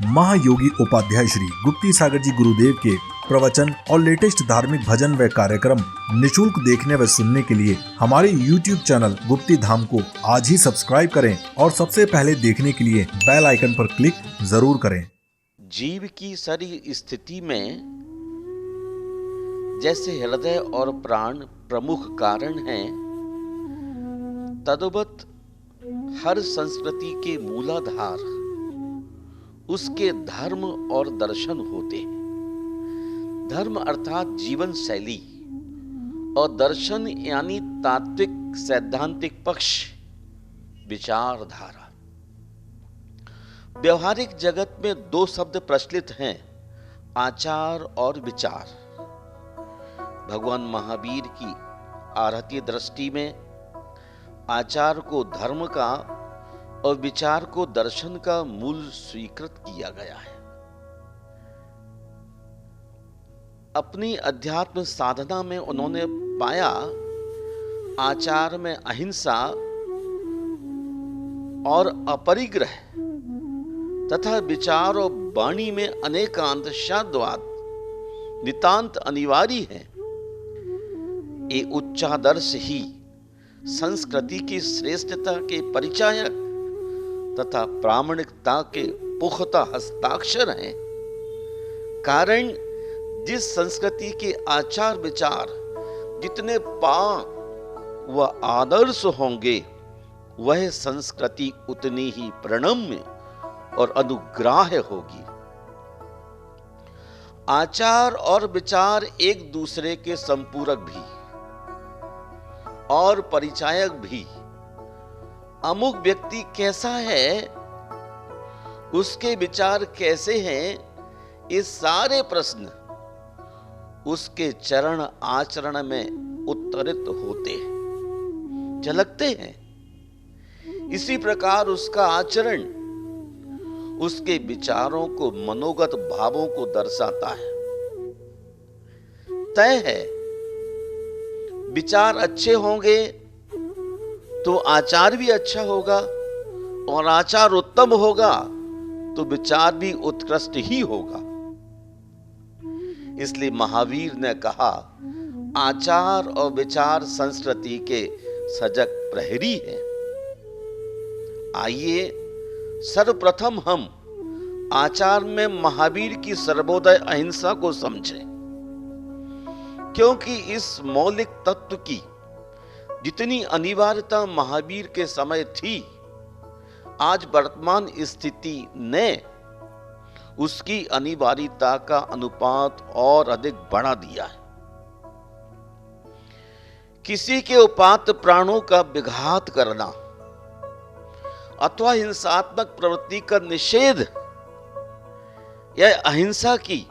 महायोगी उपाध्याय श्री गुप्ती सागर जी गुरुदेव के प्रवचन और लेटेस्ट धार्मिक भजन व कार्यक्रम निशुल्क देखने व सुनने के लिए हमारे YouTube चैनल गुप्ती धाम को आज ही सब्सक्राइब करें और सबसे पहले देखने के लिए बेल आइकन पर क्लिक जरूर करें। जीव की सारी स्थिति में जैसे हृदय और प्राण प्रमुख कारण हैं, तद्वत हर संस्कृति के मूलाधार उसके धर्म और दर्शन होते हैं। धर्म अर्थात जीवन शैली और दर्शन यानी तात्विक सैद्धांतिक पक्ष, विचारधारा। व्यवहारिक जगत में दो शब्द प्रचलित हैं, आचार और विचार। भगवान महावीर की आरहतीय दृष्टि में आचार को धर्म का और विचार को दर्शन का मूल स्वीकृत किया गया है। अपनी अध्यात्म साधना में उन्होंने पाया आचार में अहिंसा और अपरिग्रह तथा विचार और वाणी में अनेकांत शाद्वाद नितांत अनिवार्य है। ये उच्चादर्श ही संस्कृति की श्रेष्ठता के परिचायक तथा प्रामाणिकता के पुख्ता हस्ताक्षर हैं। कारण जिस संस्कृति के आचार विचार जितने पाक व आदर्श होंगे, वह संस्कृति उतनी ही प्रणम्य और अनुग्राह्य होगी। आचार और विचार एक दूसरे के संपूरक भी और परिचायक भी। अमुक व्यक्ति कैसा है, उसके विचार कैसे हैं, ये सारे प्रश्न उसके चरण आचरण में उत्तरित होते हैं, झलकते हैं। इसी प्रकार उसका आचरण उसके विचारों को, मनोगत भावों को दर्शाता है। तय है, विचार अच्छे होंगे तो आचार भी अच्छा होगा, और आचार उत्तम होगा तो विचार भी उत्कृष्ट ही होगा। इसलिए महावीर ने कहा, आचार और विचार संस्कृति के सजग प्रहरी हैं। आइए सर्वप्रथम हम आचार में महावीर की सर्वोदय अहिंसा को समझें, क्योंकि इस मौलिक तत्व की जितनी अनिवार्यता महावीर के समय थी, आज वर्तमान स्थिति ने उसकी अनिवार्यता का अनुपात और अधिक बढ़ा दिया है। किसी के उपात्त प्राणों का विघात करना अथवा हिंसात्मक प्रवृत्ति का निषेध यह अहिंसा की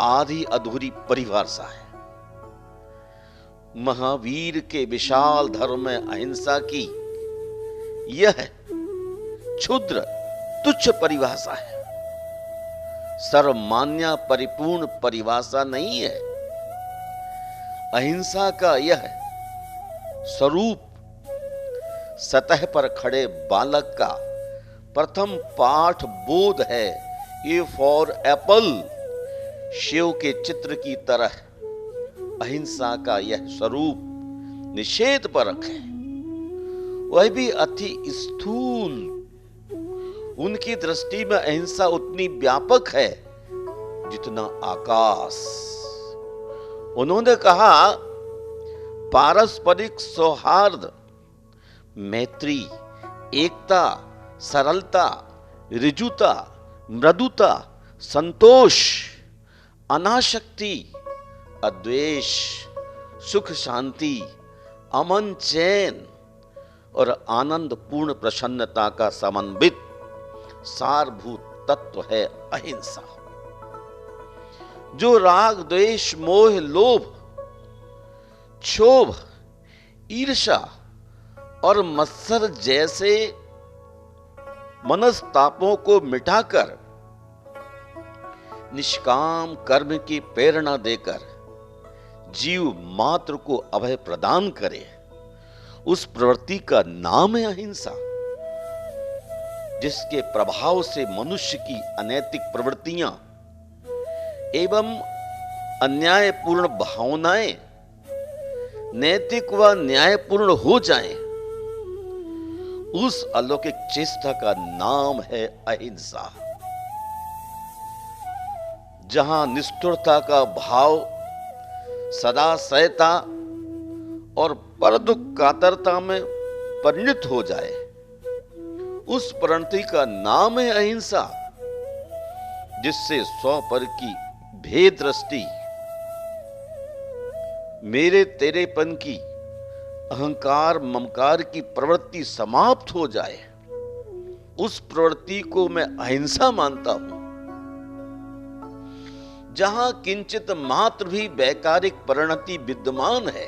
आधी अधूरी परिभाषा है। महावीर के विशाल धर्म में अहिंसा की यह क्षुद्र तुच्छ परिभाषा है, सर्वमान्य परिपूर्ण परिभाषा नहीं है। अहिंसा का यह स्वरूप सतह पर खड़े बालक का प्रथम पाठ बोध है। ए फॉर एप्पल, शिव के चित्र की तरह अहिंसा का यह स्वरूप निषेध परक है, वह भी अति स्थूल। उनकी दृष्टि में अहिंसा उतनी व्यापक है जितना आकाश। उन्होंने कहा, पारस्परिक सौहार्द, मैत्री, एकता, सरलता, ऋजुता, मृदुता, संतोष, अनासक्ति, अद्वेष, सुख शांति, अमन चैन और आनंद पूर्ण प्रसन्नता का समन्वित सारभूत तत्व है अहिंसा। जो राग, द्वेष, मोह, लोभ, क्षोभ, ईर्ष्या और मत्सर जैसे मनस्तापों को मिटाकर निष्काम कर्म की प्रेरणा देकर जीव मात्र को अभय प्रदान करे, उस प्रवृत्ति का नाम है अहिंसा। जिसके प्रभाव से मनुष्य की अनैतिक प्रवृत्तियां एवं अन्यायपूर्ण भावनाएं नैतिक व न्यायपूर्ण हो जाएं, उस अलौकिक चेष्टा का नाम है अहिंसा। जहां निष्ठुरता का भाव सदा सहायता और परदुख कातरता में परिणत हो जाए, उस परिणति का नाम है अहिंसा, जिससे स्व पर की भेद दृष्टि, मेरे तेरेपन की, अहंकार ममकार की प्रवृत्ति समाप्त हो जाए। उस प्रवृत्ति को मैं अहिंसा मानता हूं। जहां किंचित मात्र भी वैकारिक परिणति विद्यमान है,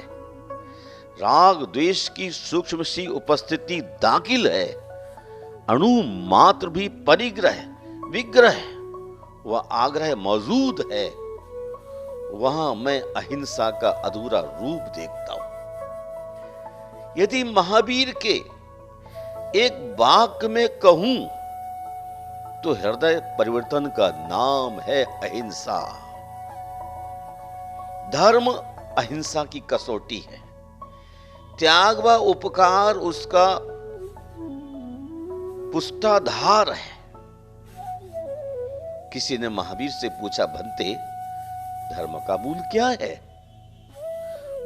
राग द्वेष की सूक्ष्म सी उपस्थिति दाखिल है, अणु मात्र भी परिग्रह विग्रह व आग्रह मौजूद है, वहां मैं अहिंसा का अधूरा रूप देखता हूं। यदि महावीर के एक वाक्य में कहूं तो हृदय परिवर्तन का नाम है अहिंसा। धर्म अहिंसा की कसौटी है, त्याग व उपकार उसका पुष्टाधार है। किसी ने महावीर से पूछा, भंते धर्म का मूल क्या है?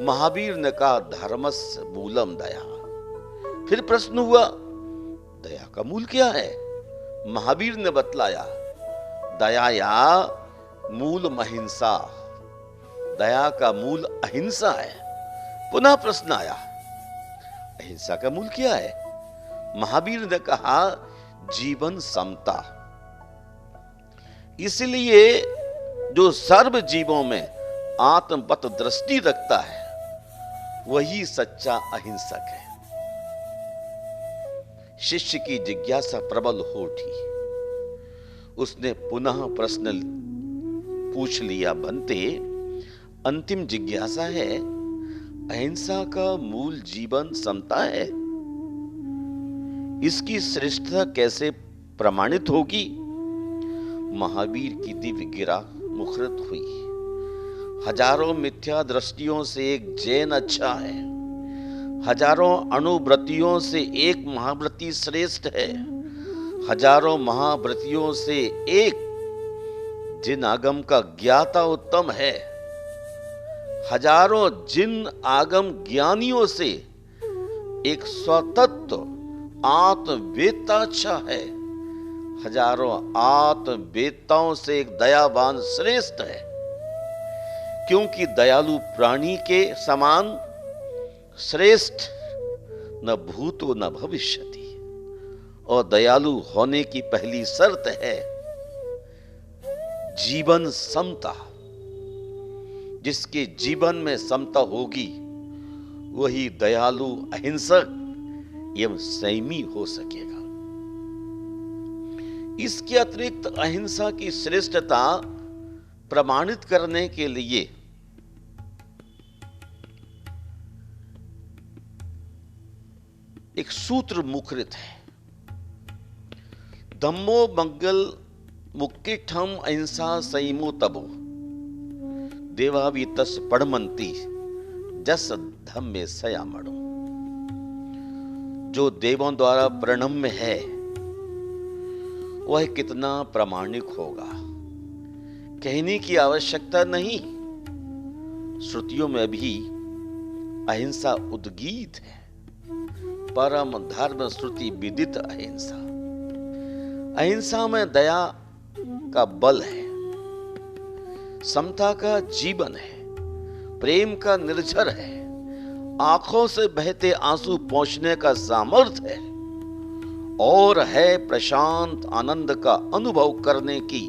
महावीर ने कहा, धर्मस्य मूलम दया। फिर प्रश्न हुआ, दया का मूल क्या है? महावीर ने बतलाया, दयाया मूल अहिंसा। दया का मूल अहिंसा है। पुनः प्रश्न आया, अहिंसा का मूल क्या है? महावीर ने कहा, जीवन समता। इसलिए जो सर्व जीवों में आत्मवत दृष्टि रखता है, वही सच्चा अहिंसक है। शिष्य की जिज्ञासा प्रबल हो उठी। उसने पुनः प्रश्न पूछ लिया, बनते अंतिम जिज्ञासा है, अहिंसा का मूल जीवन समता है। इसकी श्रेष्ठता कैसे प्रमाणित होगी? महावीर की दिव्य गिरा मुखरित हुई। हजारों मिथ्या दृष्टियों से एक जैन अच्छा है, हजारों अनुव्रतियों से एक महाव्रती श्रेष्ठ है, हजारों महाव्रतियों से एक जिन आगम का ज्ञाता उत्तम है, हजारों जिन आगम ज्ञानियों से एक स्वतत्व आत्मवेत्ता अच्छा है, हजारों आत्मवेत्ताओं से एक दयावान श्रेष्ठ है। क्योंकि दयालु प्राणी के समान श्रेष्ठ न भूतो न भविष्यति, और दयालु होने की पहली शर्त है जीवन समता। जिसके जीवन में समता होगी, वही दयालु अहिंसक एवं संयमी हो सकेगा। इसके अतिरिक्त अहिंसा की श्रेष्ठता प्रमाणित करने के लिए एक सूत्र मुखरित है, धम्मो मंगल मुक्तिठम अहिंसा संयमो तबो देवावी तस् पढ़मंती जस धम्मे सयामणो। जो देवों द्वारा प्रणम्य है, वह कितना प्रामाणिक होगा, कहने की आवश्यकता नहीं। श्रुतियों में भी अहिंसा उद्गीत है। परम धर्म श्रुति विदित अहिंसा। अहिंसा में दया का बल है, समता का जीवन है, प्रेम का निर्झर है, आंखों से बहते आंसू पोंछने का सामर्थ्य है, और है प्रशांत आनंद का अनुभव करने की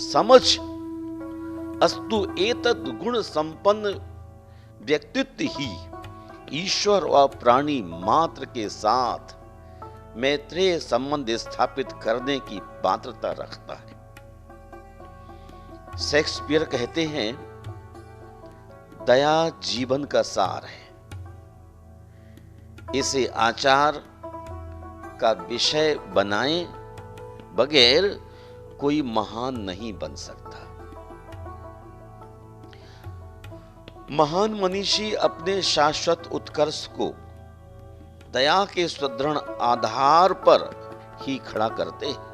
समझ। अस्तु एतद् गुण संपन्न व्यक्तित्व ही ईश्वर और प्राणी मात्र के साथ मैत्रेय संबंध स्थापित करने की पात्रता रखता है। शेक्सपियर कहते हैं, दया जीवन का सार है। इसे आचार का विषय बनाएं बगैर कोई महान नहीं बन सकता। महान मनीषी अपने शाश्वत उत्कर्ष को दया के सुदृढ़ आधार पर ही खड़ा करते हैं।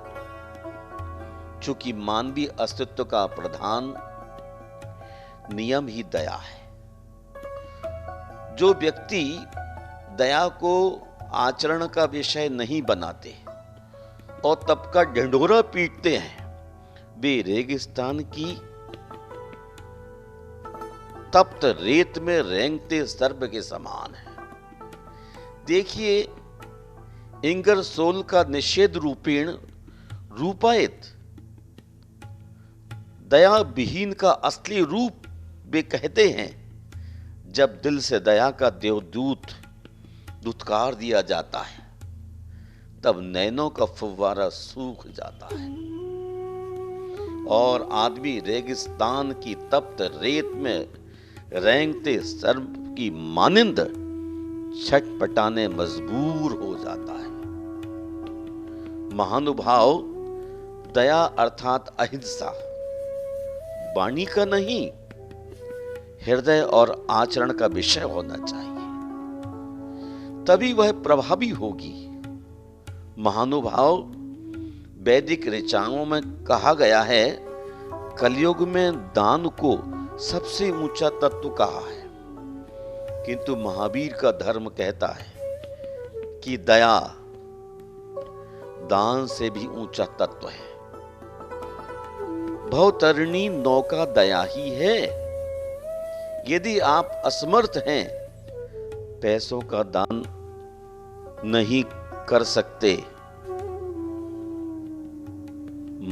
चूंकि मानवीय अस्तित्व का प्रधान नियम ही दया है। जो व्यक्ति दया को आचरण का विषय नहीं बनाते और तब का ढिंढोरा पीटते हैं, वे रेगिस्तान की तप्त रेत में रेंगते सर्प के समान है। देखिए, इंगरसोल का निषेध रूपेण रूपायित दया विहीन का असली रूप वे कहते हैं जब दिल से दया का देवदूत दुत्कार दिया जाता है, तब नैनों का फव्वारा सूख जाता है और आदमी रेगिस्तान की तप्त रेत में रेंगते सर्प की मानिंद छटपटाने मजबूर हो जाता है। महानुभाव, दया अर्थात अहिंसा वाणी का नहीं, हृदय और आचरण का विषय होना चाहिए, तभी वह प्रभावी होगी। महानुभाव, वैदिक ऋचाओं में कहा गया है, कलयुग में दान को सबसे ऊंचा तत्व कहा है, किंतु महावीर का धर्म कहता है कि दया दान से भी ऊंचा तत्व है। भवतरणी नौका दया ही है। यदि आप असमर्थ हैं, पैसों का दान नहीं कर सकते,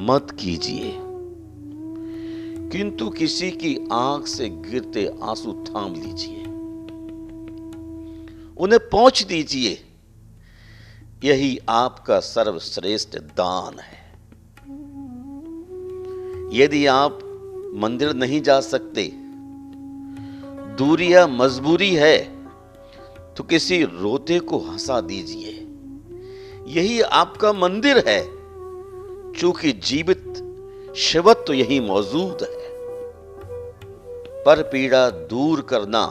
मत कीजिए, किंतु किसी की आंख से गिरते आंसू थाम लीजिए, उन्हें पहुंच दीजिए। यही आपका सर्वश्रेष्ठ दान है। यदि आप मंदिर नहीं जा सकते, दूरी या मजबूरी है, तो किसी रोते को हंसा दीजिए। यही आपका मंदिर है, चूंकि जीवित शिवत्व तो यही मौजूद है। पर पीड़ा दूर करना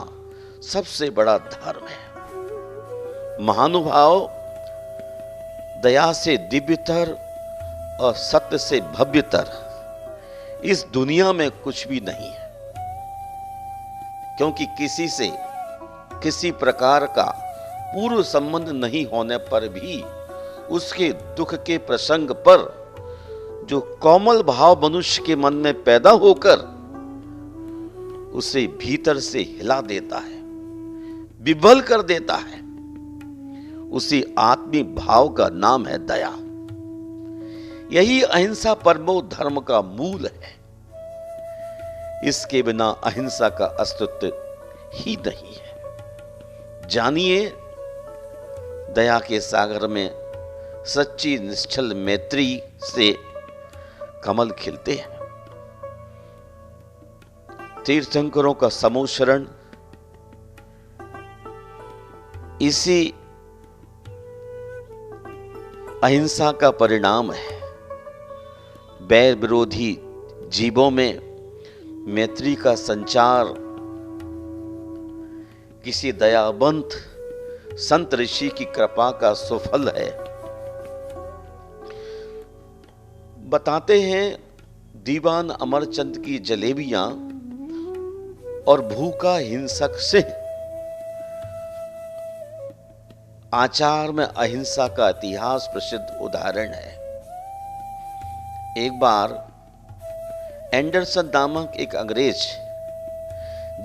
सबसे बड़ा धर्म है। महानुभाव, दया से दिव्यतर और सत्य से भव्यतर इस दुनिया में कुछ भी नहीं है, क्योंकि किसी से किसी प्रकार का पूर्व संबंध नहीं होने पर भी उसके दुख के प्रसंग पर जो कोमल भाव मनुष्य के मन में पैदा होकर उसे भीतर से हिला देता है, विभल कर देता है, उसी आत्मिक भाव का नाम है दया। यही अहिंसा परमो धर्म का मूल है। इसके बिना अहिंसा का अस्तित्व ही नहीं है। जानिए, दया के सागर में सच्ची निश्चल मैत्री से कमल खिलते हैं। तीर्थंकरों का समूह शरण इसी अहिंसा का परिणाम है। बैर विरोधी जीवों में मैत्री का संचार किसी दयावंत संत ऋषि की कृपा का सुफल है। बताते हैं, दीवान अमरचंद की जलेबियां और भूखा हिंसक सिंह आचार में अहिंसा का इतिहास प्रसिद्ध उदाहरण है। एक बार एंडरसन नामक एक अंग्रेज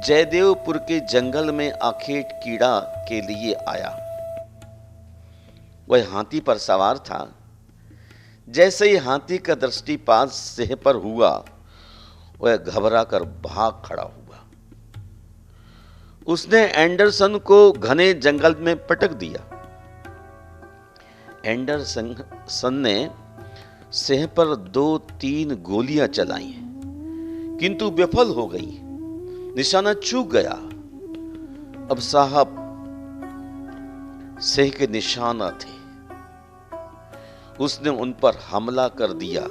जयदेवपुर के जंगल में आखेट कीड़ा के लिए आया। वह हाथी पर सवार था। जैसे ही हाथी का दृष्टिपात सिंह पर हुआ, वह घबरा कर भाग खड़ा हुआ। उसने एंडरसन को घने जंगल में पटक दिया। एंडरसन ने सिंह पर 2-3 गोलियां चलाई, किंतु विफल हो गई। निशाना चूक गया। अब साहब सिंह के निशाना थे। उसने उन पर हमला कर दिया।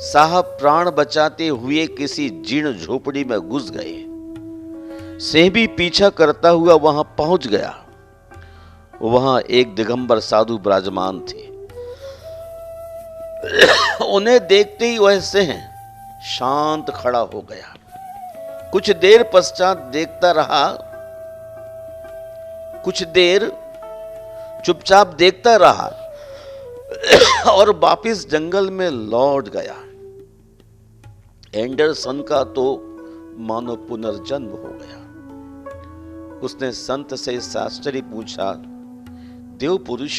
साहब प्राण बचाते हुए किसी जीर्ण झोपड़ी में घुस गए। सिंह भी पीछा करता हुआ वहां पहुंच गया। वहां एक दिगंबर साधु विराजमान थे। उन्हें देखते ही वह सिंह शांत खड़ा हो गया। कुछ देर पश्चात देखता रहा, कुछ देर चुपचाप देखता रहा और वापिस जंगल में लौट गया। एंडरसन का तो मानो पुनर्जन्म हो गया। उसने संत से शास्त्री पूछा, देव पुरुष,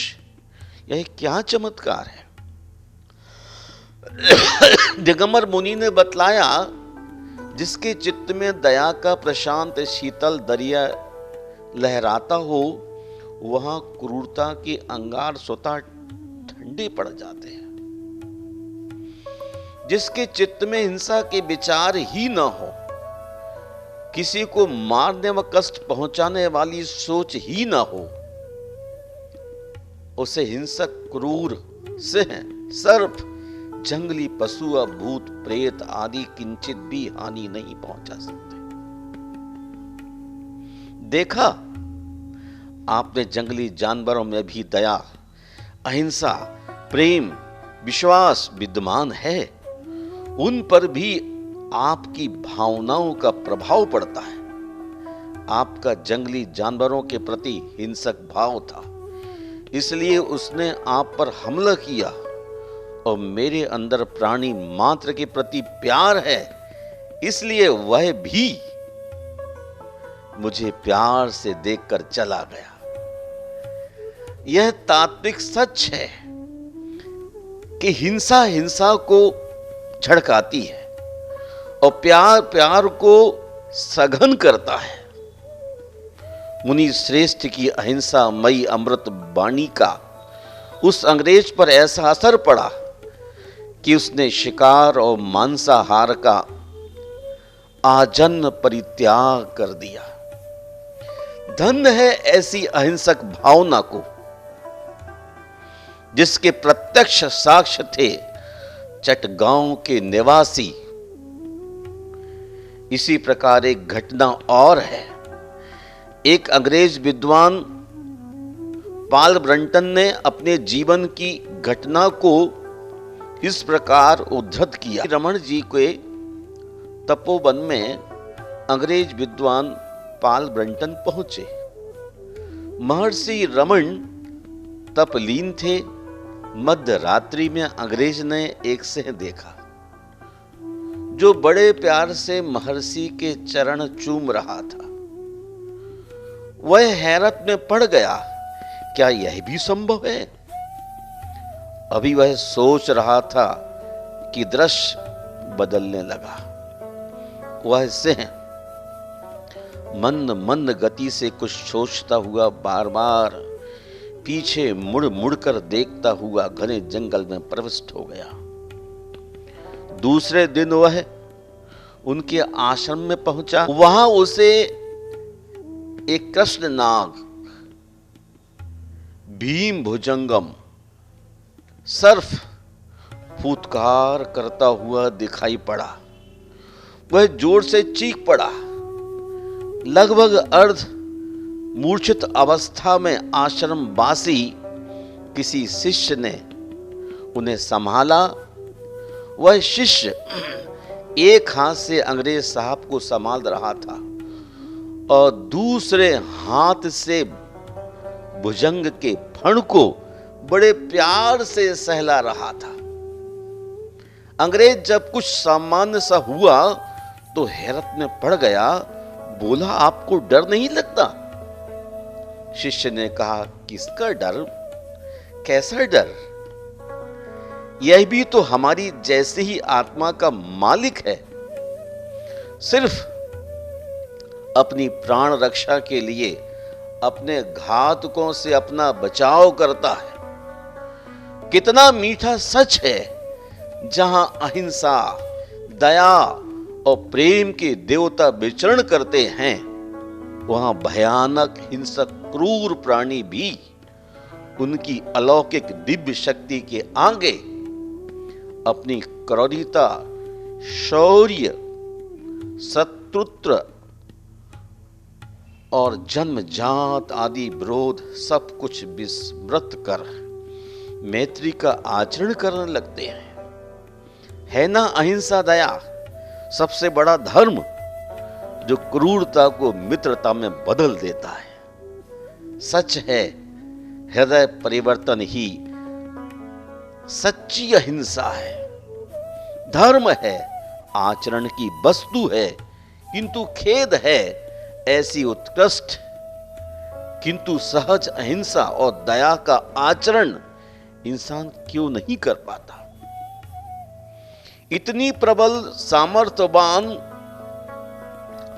यह क्या चमत्कार है? दिगंबर मुनि ने बतलाया, जिसके चित्त में दया का प्रशांत शीतल दरिया लहराता हो, वहां क्रूरता के अंगार स्वतः ठंडे पड़ जाते हैं। जिसके चित्त में हिंसा के विचार ही न हो, किसी को मारने व कष्ट पहुंचाने वाली सोच ही न हो, उसे हिंसक, क्रूर, सिंह, सर्प, जंगली पशु, भूत, प्रेत आदि किंचित भी हानि नहीं पहुंचा सकते। देखा आपने, जंगली जानवरों में भी दया, अहिंसा, प्रेम, विश्वास विद्यमान है। उन पर भी आपकी भावनाओं का प्रभाव पड़ता है। आपका जंगली जानवरों के प्रति हिंसक भाव था, इसलिए उसने आप पर हमला किया। और मेरे अंदर प्राणी मात्र के प्रति प्यार है, इसलिए वह भी मुझे प्यार से देखकर चला गया। यह तात्विक सच है कि हिंसा हिंसा को झड़काती है और प्यार प्यार को सघन करता है। मुनि श्रेष्ठ की अहिंसा मई अमृत वाणी का उस अंग्रेज पर ऐसा असर पड़ा कि उसने शिकार और मांसाहार का आजन्म परित्याग कर दिया। धन्य है ऐसी अहिंसक भावना को, जिसके प्रत्यक्ष साक्ष्य थे चटगांव के निवासी। इसी प्रकार एक घटना और है। एक अंग्रेज विद्वान पॉल ब्रंटन ने अपने जीवन की घटना को इस प्रकार उद्धृत किया। रमन जी के तपोवन में अंग्रेज विद्वान पॉल ब्रंटन पहुंचे। महर्षि रमन तपलीन थे। मध्य रात्रि में अंग्रेज ने एक सिंह देखा, जो बड़े प्यार से महर्षि के चरण चूम रहा था। वह हैरत में पड़ गया, क्या यह भी संभव है? अभी वह सोच रहा था कि दृश्य बदलने लगा। वह सिंह मंद मंद गति से कुछ सोचता हुआ बार बार पीछे मुड़ मुड़ कर देखता हुआ घने जंगल में प्रविष्ट हो गया। दूसरे दिन वह उनके आश्रम में पहुंचा। वहां उसे एक कृष्ण नाग भीम भुजंगम सर्फ फूत्कार करता हुआ दिखाई पड़ा। वह जोर से चीख पड़ा। लगभग अर्ध मूर्छित अवस्था में आश्रमवासी किसी शिष्य ने उन्हें संभाला। वह शिष्य एक हाथ से अंग्रेज साहब को संभाल रहा था और दूसरे हाथ से भुजंग के फण को बड़े प्यार से सहला रहा था। अंग्रेज जब कुछ सामान्य सा हुआ तो हैरत में पड़ गया। बोला, आपको डर नहीं लगता? शिष्य ने कहा, किसका डर? कैसा डर? यह भी तो हमारी जैसी ही आत्मा का मालिक है। सिर्फ अपनी प्राण रक्षा के लिए अपने घातकों से अपना बचाव करता है। कितना मीठा सच है, जहां अहिंसा, दया और प्रेम के देवता विचरण करते हैं, वहां भयानक हिंसक क्रूर प्राणी भी उनकी अलौकिक दिव्य शक्ति के आगे अपनी क्रोधता, शौर्य, शत्रुत्व और जन्मजात आदि विरोध सब कुछ विस्मृत कर मैत्री का आचरण करने लगते हैं। है ना अहिंसा, दया सबसे बड़ा धर्म जो क्रूरता को मित्रता में बदल देता है। सच है, हृदय परिवर्तन ही सच्ची अहिंसा है। धर्म है, आचरण की वस्तु है, किंतु खेद है ऐसी उत्कृष्ट किंतु सहज अहिंसा और दया का आचरण इंसान क्यों नहीं कर पाता। इतनी प्रबल सामर्थ्यवान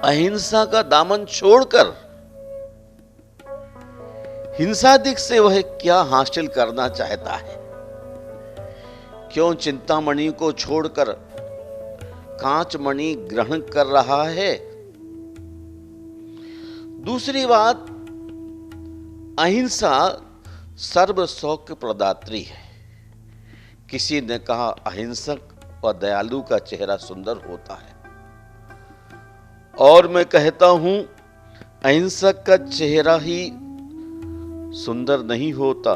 अहिंसा का दामन छोड़कर हिंसादिक से वह क्या हासिल करना चाहता है? क्यों चिंतामणि को छोड़कर कांचमणि ग्रहण कर रहा है? दूसरी बात, अहिंसा सर्व सौख्य प्रदात्री है। किसी ने कहा अहिंसक और दयालु का चेहरा सुंदर होता है, और मैं कहता हूं अहिंसक का चेहरा ही सुंदर नहीं होता,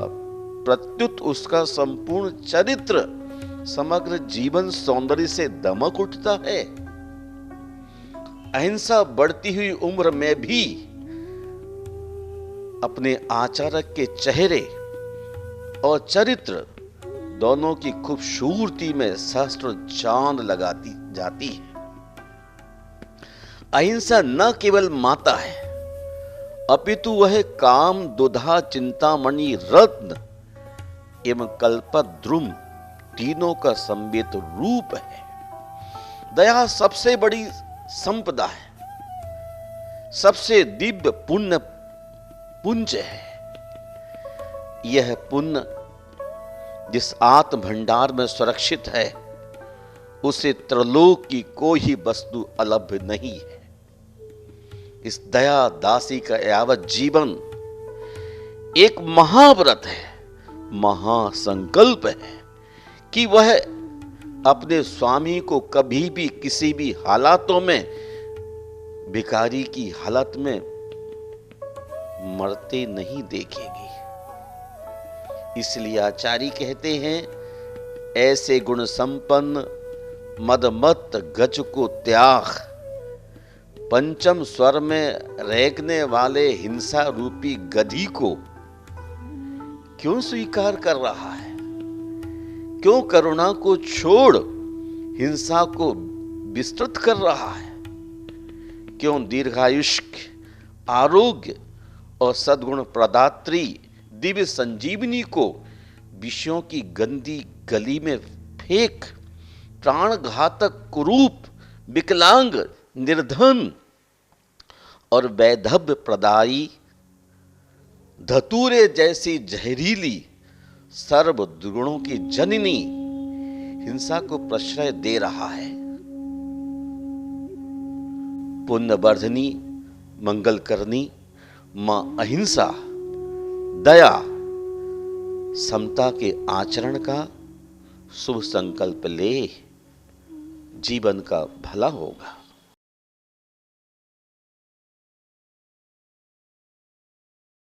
प्रत्युत उसका संपूर्ण चरित्र, समग्र जीवन सौंदर्य से दमक उठता है। अहिंसा बढ़ती हुई उम्र में भी अपने आचरक के चेहरे और चरित्र दोनों की खूबसूरती में सहस्त्र चांद लगाती जाती है। अहिंसा न केवल माता है, अपितु वह काम, दुधा, चिंतामणि, रत्न एवं कल्पद्रुम तीनों का संवेद रूप है। दया सबसे बड़ी संपदा है, सबसे दिव्य पुण्य पुंज है। यह पुण्य जिस आत्म भंडार में सुरक्षित है, उसे त्रिलोक की कोई ही वस्तु अलभ्य नहीं है। इस दया दासी का यावत जीवन एक महाव्रत है, महासंकल्प है कि वह अपने स्वामी को कभी भी किसी भी हालातों में भिखारी की हालत में मरते नहीं देखेगी। इसलिए आचार्य कहते हैं, ऐसे गुण संपन्न मदमत्त गज को त्याग, पंचम स्वर में रेंकने वाले हिंसा रूपी गधी को क्यों स्वीकार कर रहा है? क्यों करुणा को छोड़ हिंसा को विस्तृत कर रहा है? क्यों दीर्घायुष्क, आरोग्य और सद्गुण प्रदात्री दिव्य संजीवनी को विषयों की गंदी गली में फेंक प्राण घातक, कुरूप, विकलांग, निर्धन और वैधव्य प्रदायी धतूरे जैसी जहरीली सर्व दुर्गुणों की जननी हिंसा को प्रश्रय दे रहा है? पुण्यवर्धनी, मंगल करनी मां अहिंसा, दया, समता के आचरण का शुभ संकल्प ले, जीवन का भला होगा।